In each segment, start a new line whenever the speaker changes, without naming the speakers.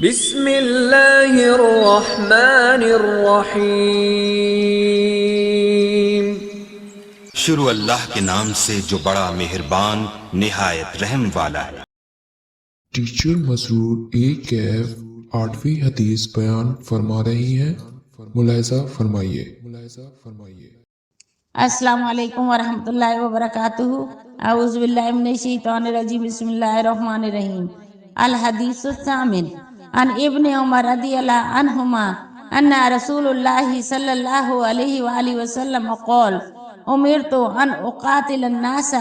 بسم اللہ الرحمن الرحیم۔
شروع اللہ کے نام سے جو بڑا مہربان نہایت رحم والا ہے۔
ٹیچر مسرور کیف 8ویں حدیث بیان فرما رہی ہیں، ملاحظہ فرمائیے۔
السلام علیکم ورحمۃ اللہ وبرکاتہ۔ اعوذ باللہ من الشیطان الرجیم، بسم اللہ الرحمن الرحیم۔ الحدیث الثامن عن ابن عمر رضی اللہ عنہما ان رسول اللہ صلی اللہ علیہ وآلہ وسلم قال امرت ان اقاتل الناس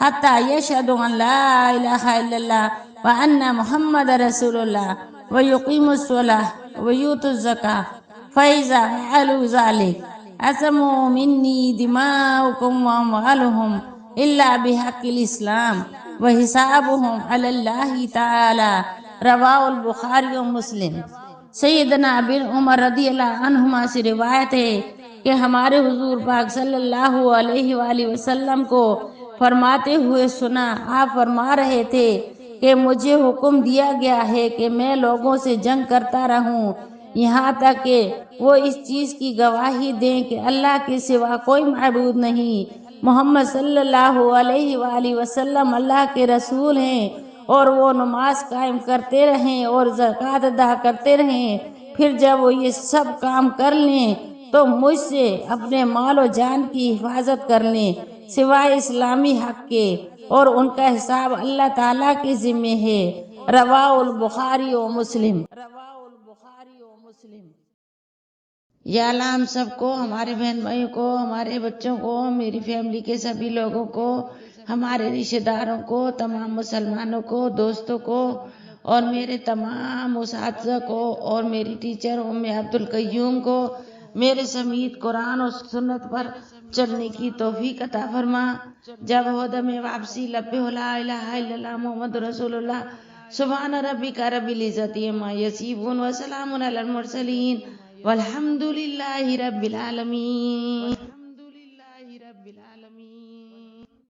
حتى يشهدوا ان لا الہ الا اللہ وان محمد رسول اللہ ويقيموا الصلاة ويؤتوا الزکاة فإذا فعلوا ذلك عصموا مني دماؤكم واموالهم الا بحق الاسلام وحسابهم على الله تعالى، رواه البخاری و مسلم۔ سیدنا ابن عمر رضی اللہ عنہما سے روایت ہے کہ ہمارے حضور پاک صلی اللہ علیہ وآلہ وسلم کو فرماتے ہوئے سنا۔ آپ فرما رہے تھے کہ مجھے حکم دیا گیا ہے کہ میں لوگوں سے جنگ کرتا رہوں یہاں تک کہ وہ اس چیز کی گواہی دیں کہ اللہ کے سوا کوئی معبود نہیں، محمد صلی اللہ علیہ وآلہ وسلم اللہ کے رسول ہیں، اور وہ نماز قائم کرتے رہیں اور زکوٰۃ ادا کرتے رہیں۔ پھر جب وہ یہ سب کام کر لیں تو مجھ سے اپنے مال و جان کی حفاظت کر لیں سوائے اسلامی حق کے، اور ان کا حساب اللہ تعالیٰ کے ذمے ہے، رواه البخاری و مسلم۔ یا اللہ ہم سب کو، ہمارے بہن بھائیوں کو، ہمارے بچوں کو، میری فیملی کے سبھی لوگوں کو، ہمارے رشتہ داروں کو، تمام مسلمانوں کو، دوستوں کو، اور میرے تمام اساتذہ کو، اور میری ٹیچر ام عبد القیوم کو میرے سمیت قرآن اور سنت پر چلنے کی توفیق عطا فرما۔ جب ہو دم واپسی لبے لا الہ الا اللہ محمد رسول اللہ، سبحان ربک رب العزت عما یصفون وسلام علی المرسلین والحمد للہ رب العالمین۔